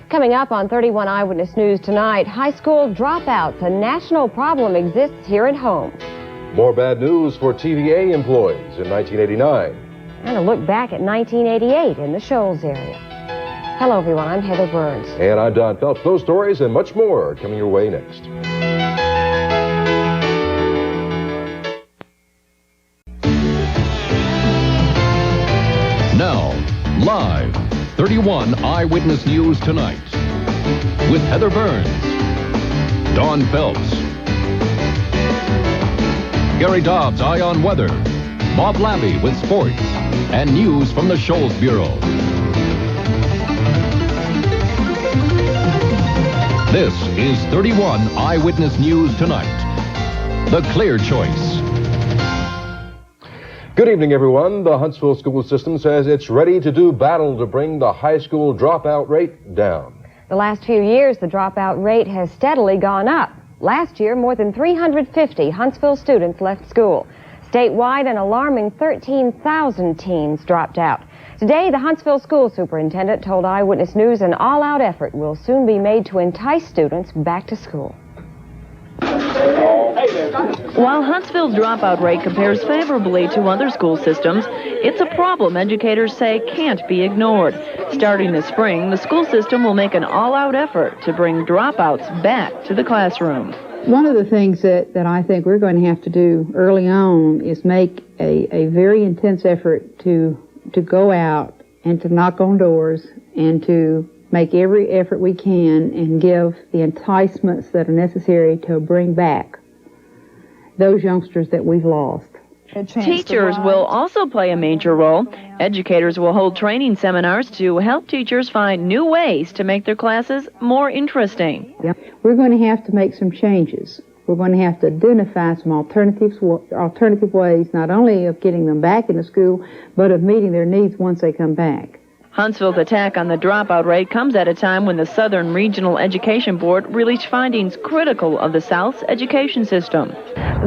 Coming up on 31 Eyewitness News tonight, high school dropouts, a national problem exists here at home. More bad news for TVA employees in 1989. And a look back at 1988 in the Shoals area. Hello everyone, I'm Heather Burns. And I'm Don Phelps. Those stories and much more coming your way next. Now, live, 31 Eyewitness News Tonight. With Heather Burns, Don Phelps, Gary Dobbs, Eye on Weather, Bob Labby with sports, and news from the Shoals Bureau. This is 31 Eyewitness News Tonight. The clear choice. Good evening, everyone. The Huntsville school system says it's ready to do battle to bring the high school dropout rate down. The last few years, the dropout rate has steadily gone up. Last year, more than 350 Huntsville students left school. Statewide, an alarming 13,000 teens dropped out. Today, the Huntsville school superintendent told Eyewitness News an all-out effort will soon be made to entice students back to school. While Huntsville's dropout rate compares favorably to other school systems, it's a problem educators say can't be ignored. Starting this spring, the school system will make an all-out effort to bring dropouts back to the classroom. One of the things that I think we're going to have to do early on is make a very intense effort to go out and to knock on doors and to make every effort we can and give the enticements that are necessary to bring back those youngsters that we've lost. Teachers will also play a major role. Educators will hold training seminars to help teachers find new ways to make their classes more interesting. Yep. We're going to have to make some changes. We're going to have to identify some alternative ways, not only of getting them back into school, but of meeting their needs once they come back. Huntsville's attack on the dropout rate comes at a time when the Southern Regional Education Board released findings critical of the South's education system.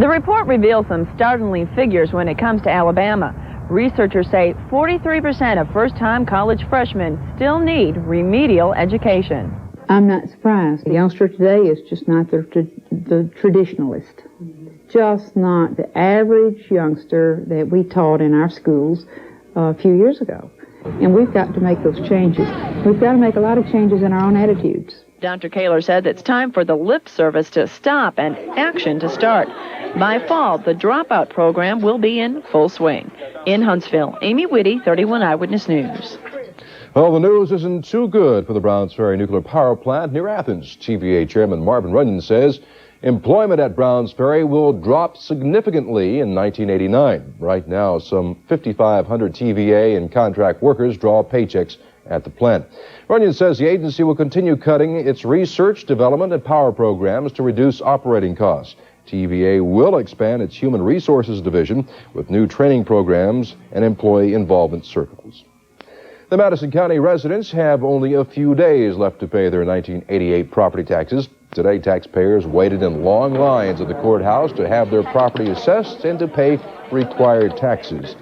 The report reveals some startling figures when it comes to Alabama. Researchers say 43% of first-time college freshmen still need remedial education. I'm not surprised. The youngster today is just not the traditionalist. Just not the average youngster that we taught in our schools a few years ago. And we've got to make those changes. We've got to make a lot of changes in our own attitudes. Dr. Kaler said it's time for the lip service to stop and action to start. By fall, the dropout program will be in full swing. In Huntsville, Amy Whitty, 31 Eyewitness News. Well, the news isn't too good for the Browns Ferry Nuclear Power Plant near Athens. TVA Chairman Marvin Runyon says employment at Browns Ferry will drop significantly in 1989. Right now, some 5,500 TVA and contract workers draw paychecks at the plant. Runyon says the agency will continue cutting its research, development, and power programs to reduce operating costs. TVA will expand its human resources division with new training programs and employee involvement circles. The Madison County residents have only a few days left to pay their 1988 property taxes. Today, taxpayers waited in long lines at the courthouse to have their property assessed and to pay required taxes.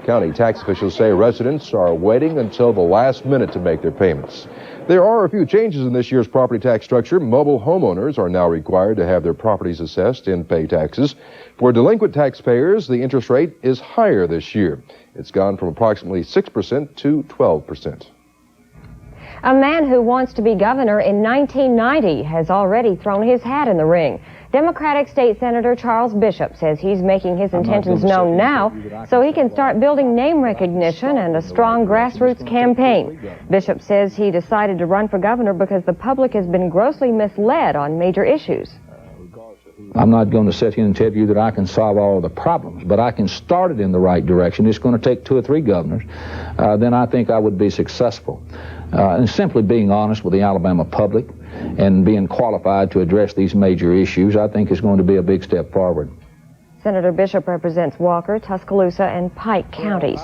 County tax officials say residents are waiting until the last minute to make their payments. There are a few changes in this year's property tax structure. Mobile homeowners are now required to have their properties assessed and pay taxes. For delinquent taxpayers, the interest rate is higher this year. It's gone from approximately 6% to 12%. A man who wants to be governor in 1990 has already thrown his hat in the ring. Democratic State Senator Charles Bishop says he's making his intentions known now so he can start building name recognition and a strong grassroots campaign. Bishop says he decided to run for governor because the public has been grossly misled on major issues. I'm not going to sit here and tell you that I can solve all of the problems, but I can start it in the right direction. It's going to take 2 or 3 governors. Then I think I would be successful. And simply being honest with the Alabama public and being qualified to address these major issues, I think is going to be a big step forward. Senator Bishop represents Walker, Tuscaloosa, and Pike counties.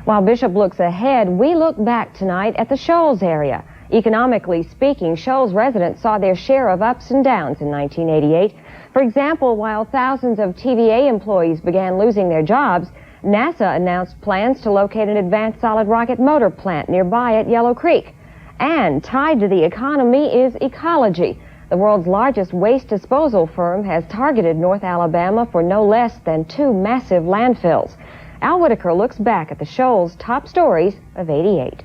While Bishop looks ahead, we look back tonight at the Shoals area. Economically speaking, Shoals residents saw their share of ups and downs in 1988. For example, while thousands of TVA employees began losing their jobs, NASA announced plans to locate an advanced solid rocket motor plant nearby at Yellow Creek. And tied to the economy is ecology. The world's largest waste disposal firm has targeted North Alabama for no less than 2 massive landfills. Al Whitaker looks back at the shoals' top stories of '88.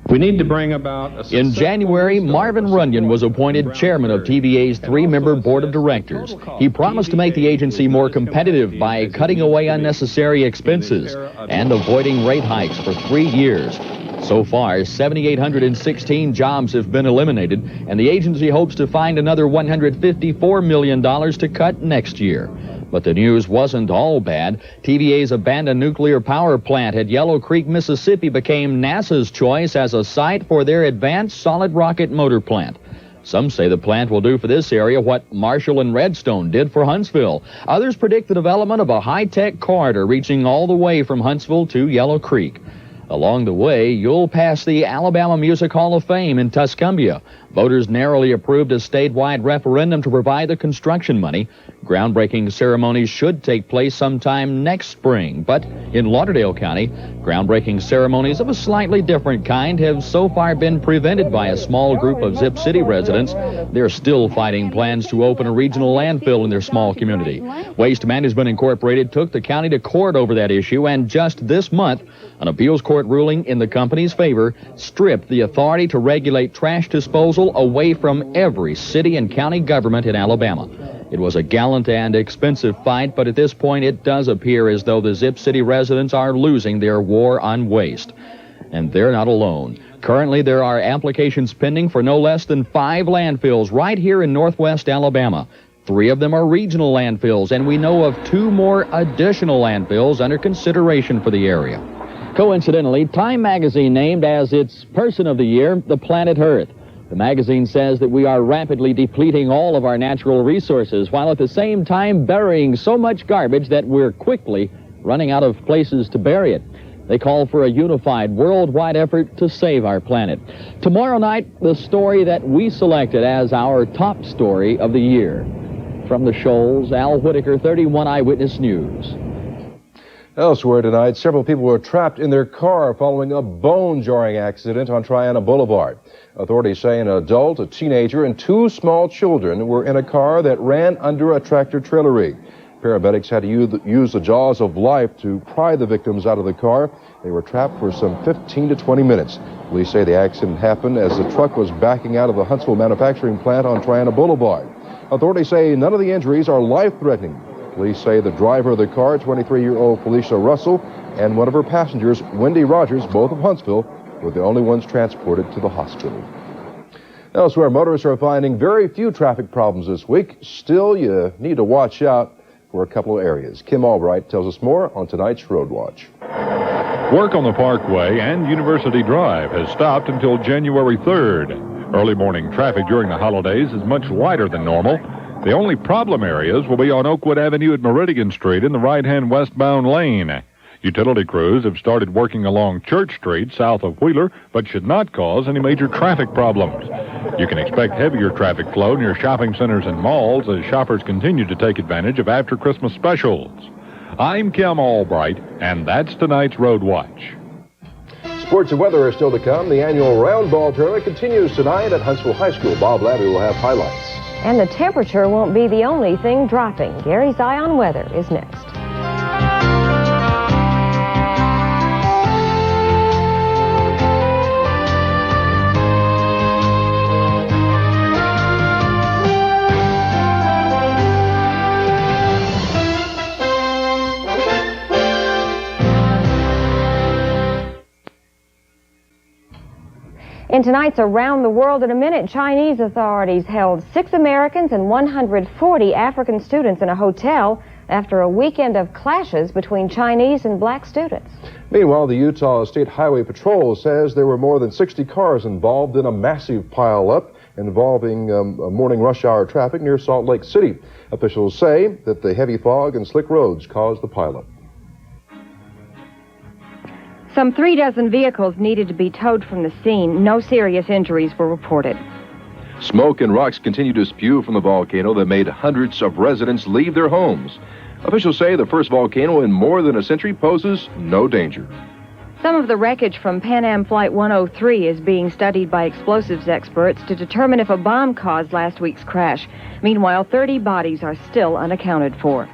We need to bring about In January, Marvin Runyon was appointed chairman of TVA's 3-member board of directors. He promised to make the agency more competitive by cutting away unnecessary expenses and avoiding rate hikes for 3 years. So far, 7,816 jobs have been eliminated, and the agency hopes to find another $154 million to cut next year. But the news wasn't all bad. TVA's abandoned nuclear power plant at Yellow Creek, Mississippi became NASA's choice as a site for their advanced solid rocket motor plant. Some say the plant will do for this area what Marshall and Redstone did for Huntsville. Others predict the development of a high-tech corridor reaching all the way from Huntsville to Yellow Creek. Along the way, you'll pass the Alabama Music Hall of Fame in Tuscumbia. Voters narrowly approved a statewide referendum to provide the construction money. Groundbreaking ceremonies should take place sometime next spring. But in Lauderdale County, groundbreaking ceremonies of a slightly different kind have so far been prevented by a small group of Zip City residents. They're still fighting plans to open a regional landfill in their small community. Waste Management Incorporated took the county to court over that issue, and just this month, an appeals court ruling in the company's favor stripped the authority to regulate trash disposal away from every city and county government in Alabama. It was a gallant and expensive fight, but at this point it does appear as though the Zip City residents are losing their war on waste. And they're not alone. Currently, there are applications pending for no less than 5 landfills right here in northwest Alabama. 3 of them are regional landfills, and we know of 2 more additional landfills under consideration for the area. Coincidentally, Time magazine named as its Person of the Year the planet Earth. The magazine says that we are rapidly depleting all of our natural resources, while at the same time burying so much garbage that we're quickly running out of places to bury it. They call for a unified worldwide effort to save our planet. Tomorrow night, the story that we selected as our top story of the year. From the Shoals, Al Whitaker, 31 Eyewitness News. Elsewhere tonight, several people were trapped in their car following a bone-jarring accident on Triana Boulevard. Authorities say an adult, a teenager, and 2 small children were in a car that ran under a tractor-trailer rig. Paramedics had to use the jaws of life to pry the victims out of the car. They were trapped for some 15 to 20 minutes. Police say the accident happened as the truck was backing out of the Huntsville manufacturing plant on Triana Boulevard. Authorities say none of the injuries are life-threatening. Police say the driver of the car, 23-year-old Felicia Russell, and one of her passengers, Wendy Rogers, both of Huntsville, were the only ones transported to the hospital. Elsewhere, motorists are finding very few traffic problems this week. Still, you need to watch out for a couple of areas. Kim Albright tells us more on tonight's Road Watch. Work on the Parkway and University Drive has stopped until January 3rd. Early morning traffic during the holidays is much lighter than normal. The only problem areas will be on Oakwood Avenue at Meridian Street in the right-hand westbound lane. Utility crews have started working along Church Street south of Wheeler, but should not cause any major traffic problems. You can expect heavier traffic flow near shopping centers and malls as shoppers continue to take advantage of after-Christmas specials. I'm Kim Albright, and that's tonight's Road Watch. Sports and weather are still to come. The annual round ball tournament continues tonight at Huntsville High School. Bob Labby will have highlights. And the temperature won't be the only thing dropping. Gary's Eye on Weather is next. In tonight's Around the World in a Minute, Chinese authorities held 6 Americans and 140 African students in a hotel after a weekend of clashes between Chinese and black students. Meanwhile, the Utah State Highway Patrol says there were more than 60 cars involved in a massive pileup involving morning rush hour traffic near Salt Lake City. Officials say that the heavy fog and slick roads caused the pileup. Some 36 vehicles needed to be towed from the scene. No serious injuries were reported. Smoke and rocks continue to spew from the volcano that made hundreds of residents leave their homes. Officials say the first volcano in more than a century poses no danger. Some of the wreckage from Pan Am Flight 103 is being studied by explosives experts to determine if a bomb caused last week's crash. Meanwhile, 30 bodies are still unaccounted for.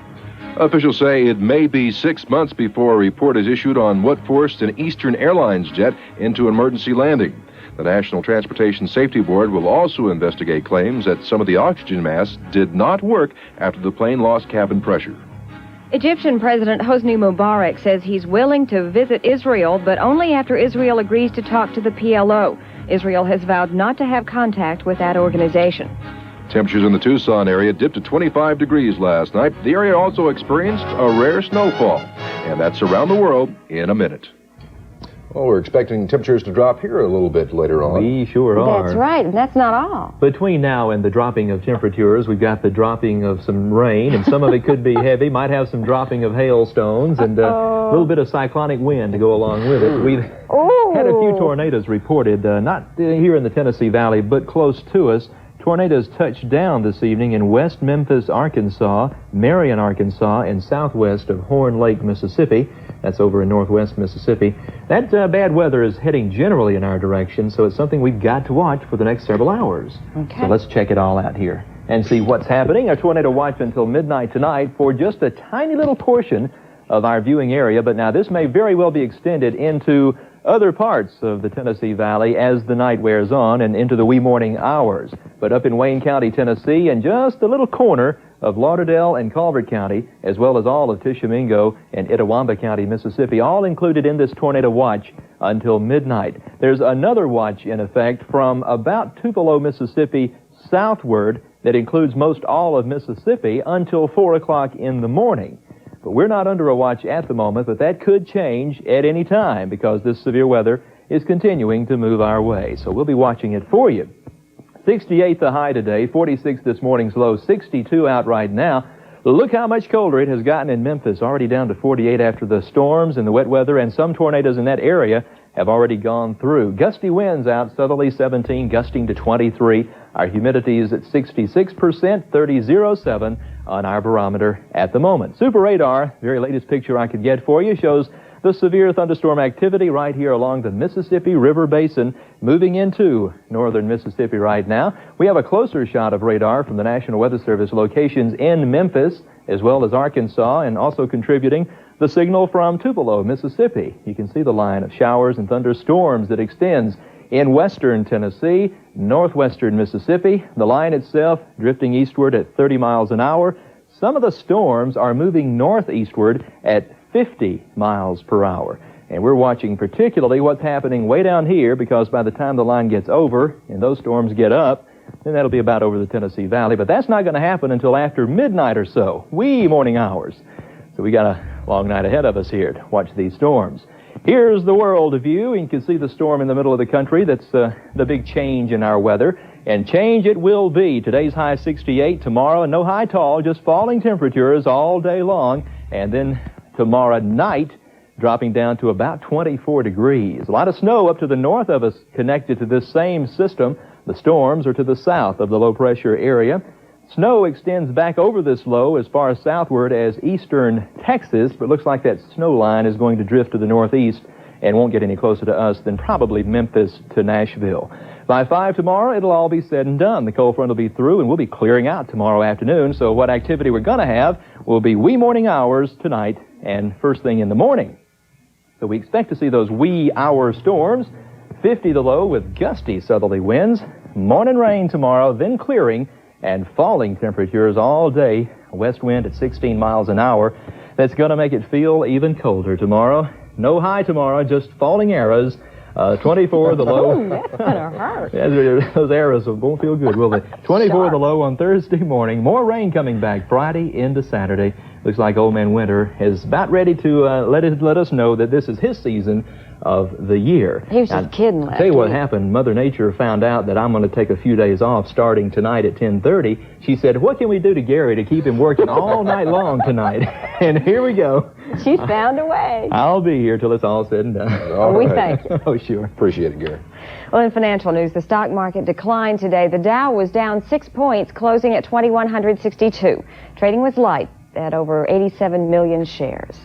Officials say it may be 6 months before a report is issued on what forced an Eastern Airlines jet into emergency landing. The National Transportation Safety Board will also investigate claims that some of the oxygen masks did not work after the plane lost cabin pressure. Egyptian President Hosni Mubarak says he's willing to visit Israel, but only after Israel agrees to talk to the PLO. Israel has vowed not to have contact with that organization. Temperatures in the Tucson area dipped to 25 degrees last night. The area also experienced a rare snowfall, and that's around the world in a minute. Well, we're expecting temperatures to drop here a little bit later on. We sure are. That's right, and that's not all. Between now and the dropping of temperatures, we've got the dropping of some rain, and some of it could be heavy, might have some dropping of hailstones, and a little bit of cyclonic wind to go along with it. We've had a few tornadoes reported, not here in the Tennessee Valley, but close to us. Tornadoes touched down this evening in West Memphis, Arkansas, Marion, Arkansas, and southwest of Horn Lake, Mississippi. That's over in northwest Mississippi. That bad weather is heading generally in our direction, so it's something we've got to watch for the next several hours. Okay. So let's check it all out here and see what's happening. A tornado watch until midnight tonight for just a tiny little portion of our viewing area, but now this may very well be extended into other parts of the Tennessee Valley as the night wears on and into the wee morning hours. But up in Wayne County, Tennessee, and just a little corner of Lauderdale and Calvert County, as well as all of Tishomingo and Itawamba County, Mississippi, all included in this tornado watch until midnight. There's another watch in effect from about Tupelo, Mississippi, southward that includes most all of Mississippi until 4 o'clock in the morning. But we're not under a watch at the moment, but that could change at any time because this severe weather is continuing to move our way. So we'll be watching it for you. 68 the high today, 46 this morning's low, 62 out right now. Look how much colder it has gotten in Memphis, already down to 48 after the storms and the wet weather, and some tornadoes in that area have already gone through. Gusty winds out, southerly 17, gusting to 23. Our humidity is at 66%, 30.07 on our barometer at the moment. Super radar, very latest picture I could get for you, shows the severe thunderstorm activity right here along the Mississippi River Basin, moving into northern Mississippi right now. We have a closer shot of radar from the National Weather Service locations in Memphis, as well as Arkansas, and also contributing the signal from Tupelo, Mississippi. You can see the line of showers and thunderstorms that extends in western Tennessee, northwestern Mississippi. The line itself drifting eastward at 30 miles an hour. Some of the storms are moving northeastward at 50 miles per hour. And we're watching particularly what's happening way down here, because by the time the line gets over and those storms get up, then that'll be about over the Tennessee Valley. But that's not going to happen until after midnight or so, wee morning hours. So we got a long night ahead of us here to watch these storms. Here's the world view. You can see the storm in the middle of the country. That's the big change in our weather. And change it will be. Today's high 68, tomorrow no high at all, just falling temperatures all day long. And then tomorrow night, dropping down to about 24 degrees. A lot of snow up to the north of us connected to this same system. The storms are to the south of the low-pressure area. Snow extends back over this low as far southward as eastern Texas, but looks like that snow line is going to drift to the northeast and won't get any closer to us than probably Memphis to Nashville. By 5 tomorrow, it'll all be said and done. The cold front will be through, and we'll be clearing out tomorrow afternoon. So what activity we're going to have will be wee morning hours tonight and first thing in the morning. So we expect to see those wee hour storms, 50 the low with gusty southerly winds, morning rain tomorrow, then clearing, and falling temperatures all day, a west wind at 16 miles an hour. That's going to make it feel even colder tomorrow. No high tomorrow, just falling arrows. 24 the low. Ooh, that's going to hurt. Yeah, those arrows won't feel good, will they? 24 the low on Thursday morning. More rain coming back Friday into Saturday. Looks like Old Man Winter is about ready to let us know that this is his season of the year. He was just kidding last I'll tell you what week. happened. Mother Nature found out that I'm going to take a few days off starting tonight at 10:30. She said, what can we do to Gary to keep him working all night long tonight? And here we go. She found a way. I'll be here till it's all said and done. We thank you. Oh, sure. Appreciate it, Gary. Well, in financial news, the stock market declined today. The Dow was down 6 points, closing at 2,162. Trading was light at over 87 million shares.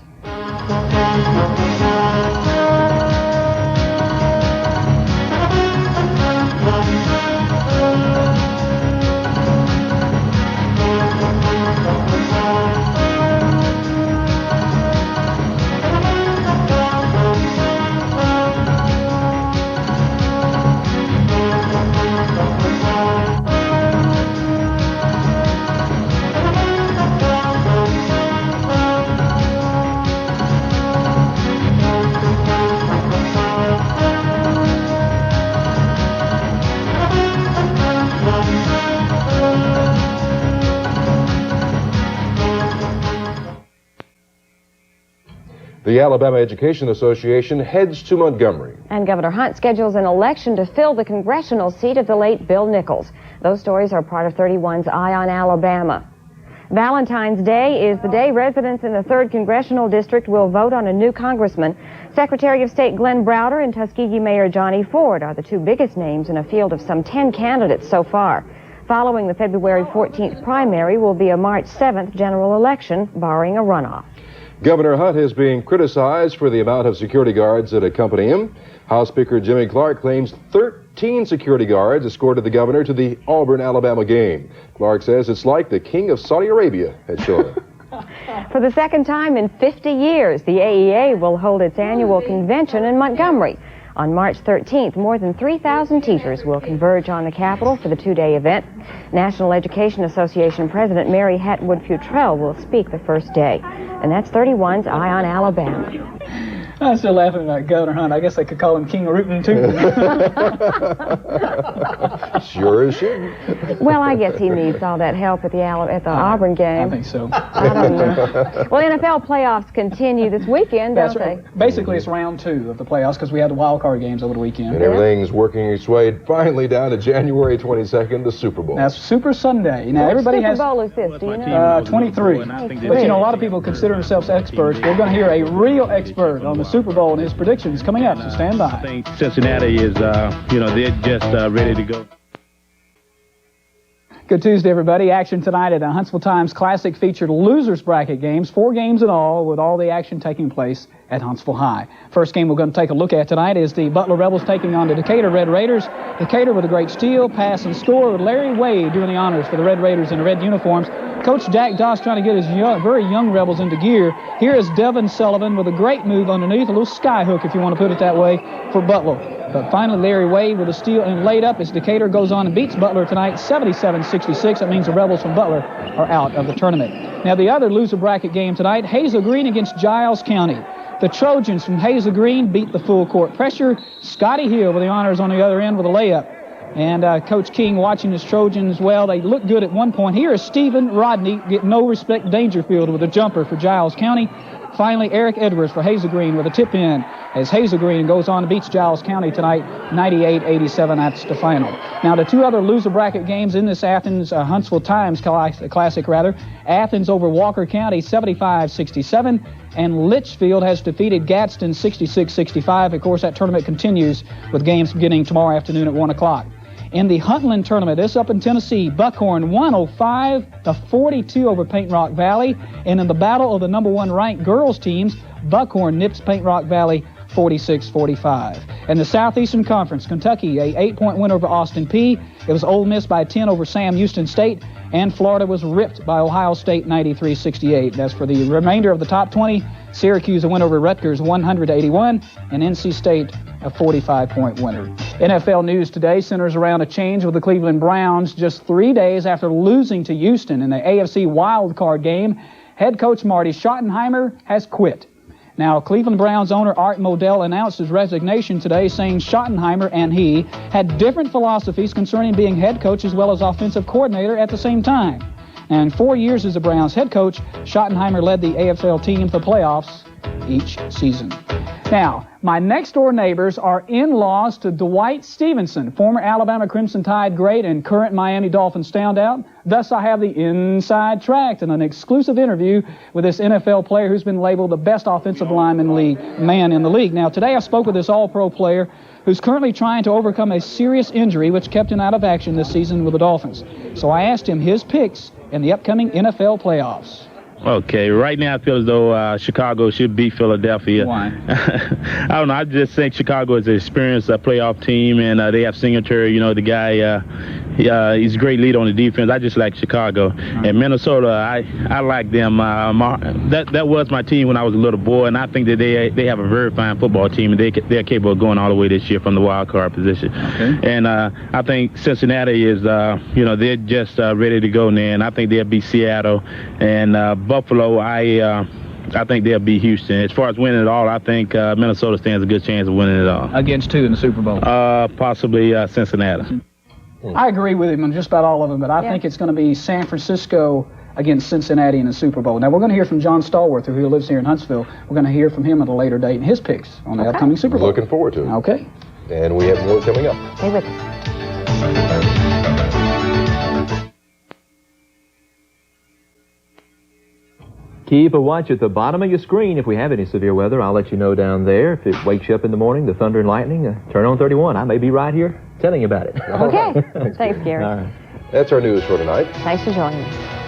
The Alabama Education Association heads to Montgomery. And Governor Hunt schedules an election to fill the congressional seat of the late Bill Nichols. Those stories are part of 31's Eye on Alabama. Valentine's Day is the day residents in the 3rd Congressional District will vote on a new congressman. Secretary of State Glenn Browder and Tuskegee Mayor Johnny Ford are the two biggest names in a field of some 10 candidates so far. Following the February 14th primary will be a March 7th general election, barring a runoff. Governor Hunt is being criticized for the amount of security guards that accompany him. House Speaker Jimmy Clark claims 13 security guards escorted the governor to the Auburn, Alabama game. Clark says it's like the King of Saudi Arabia had shown up. For the second time in 50 years, the AEA will hold its annual convention in Montgomery. On March 13th, more than 3,000 teachers will converge on the Capitol for the two-day event. National Education Association President Mary Hatwood Futrell will speak the first day. And that's 31's Eye on Alabama. I'm still laughing about Governor Hunt. I guess they could call him King of Rootin' Tootin'. Sure as shit. Well, I guess he needs all that help at the Auburn game. I think so. I don't know. Well, NFL playoffs continue this weekend, don't they? Basically, it's round 2 of the playoffs because we had the wild card games over the weekend. And everything's working its way finally down to January 22nd, the Super Bowl. That's Super Sunday. Now, Which everybody Super has... Bowl is this? Do you know? 23. But, you know, a lot of people consider themselves experts. We're going to hear a real expert on the Super Bowl and his predictions coming up, so stand by. I think Cincinnati is, they're just ready to go. Good Tuesday, everybody. Action tonight at the Huntsville Times Classic featured losers bracket games, 4 games in all, with all the action taking place at Huntsville High. First game we're going to take a look at tonight is the Butler Rebels taking on the Decatur Red Raiders. Decatur with a great steal, pass, and score, with Larry WAAY doing the honors for the Red Raiders in the red uniforms. Coach Jack Doss trying to get his very young Rebels into gear. Here is Devin Sullivan with a great move underneath, a little sky hook, if you want to put it that way, for Butler. But finally, Larry WAAY with a steal and laid up as Decatur goes on and beats Butler tonight 77-66. That means the Rebels from Butler are out of the tournament. Now, the other loser bracket game tonight, Hazel Green against Giles County. The Trojans from Hazel Green beat the full court pressure. Scotty Hill with the honors on the other end with a layup. And Coach King watching his Trojans, well, they look good at one point. Here is Stephen Rodney, get no respect Dangerfield with a jumper for Giles County. Finally, Eric Edwards for Hazel Green with a tip-in as Hazel Green goes on and beats Giles County tonight 98-87. That's the final. Now, the 2 other loser bracket games in this Athens Huntsville Times Classic, Athens over Walker County 75-67, and Litchfield has defeated Gadsden 66-65. Of course, that tournament continues with games beginning tomorrow afternoon at 1 o'clock. In the Huntland tournament, this up in Tennessee, Buckhorn 105-42 over Paint Rock Valley. And in the battle of the number 1 ranked girls teams, Buckhorn nips Paint Rock Valley 46-45. In the Southeastern Conference, Kentucky, a 8-point win over Austin Peay. It was Ole Miss by 10 over Sam Houston State. And Florida was ripped by Ohio State 93-68. As for the remainder of the top 20, Syracuse a win over Rutgers 100-81, and NC State a 45-point winner. NFL news today centers around a change with the Cleveland Browns just 3 days after losing to Houston in the AFC wildcard game. Head coach Marty Schottenheimer has quit. Now, Cleveland Browns owner Art Modell announced his resignation today, saying Schottenheimer and he had different philosophies concerning being head coach as well as offensive coordinator at the same time. And 4 years as the Browns head coach, Schottenheimer led the AFL team to the playoffs each season. Now, my next-door neighbors are in-laws to Dwight Stevenson, former Alabama Crimson Tide great and current Miami Dolphins standout. Thus, I have the inside track and an exclusive interview with this NFL player who's been labeled the best offensive man in the league. Now, today I spoke with this all-pro player who's currently trying to overcome a serious injury which kept him out of action this season with the Dolphins. So I asked him his picks in the upcoming NFL playoffs. Okay, right now I feel as though Chicago should beat Philadelphia. Why? I don't know. I just think Chicago is an experienced playoff team, and they have Singletary. You know, the guy, he's a great leader on the defense. I just like Chicago. Right. And Minnesota, I like them. That was my team when I was a little boy, and I think that they have a very fine football team, and they're capable of going all the way this year from the wild card position. Okay. And I think Cincinnati is, they're just ready to go now, and I think they'll beat Seattle. And Buffalo, I think they'll beat Houston. As far as winning it all, I think Minnesota stands a good chance of winning it all. Against who in the Super Bowl? Possibly Cincinnati. I agree with him on just about all of them, but I think it's going to be San Francisco against Cincinnati in the Super Bowl. Now, we're going to hear from John Stallworth, who lives here in Huntsville. We're going to hear from him at a later date and his picks on the upcoming Super Bowl. Looking forward to it. Okay. And we have more coming up. Stay with us. Keep a watch at the bottom of your screen. If we have any severe weather, I'll let you know down there. If it wakes you up in the morning, the thunder and lightning, turn on 31. I may be right here telling you about it. Okay. Thanks, Gary. All right. That's our news for tonight. Thanks for joining us.